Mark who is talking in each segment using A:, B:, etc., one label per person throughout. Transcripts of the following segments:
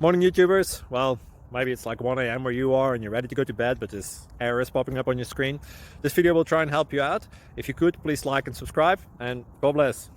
A: Morning YouTubers. Well, maybe it's like 1 a.m. where you are and you're ready to go to bed, but this error is popping up on your screen. This video will try and help you out. If you could, please like and subscribe, and God bless.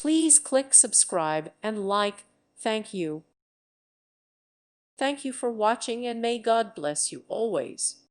B: Please click subscribe and like. Thank you. Thank you for watching, and may God bless you always.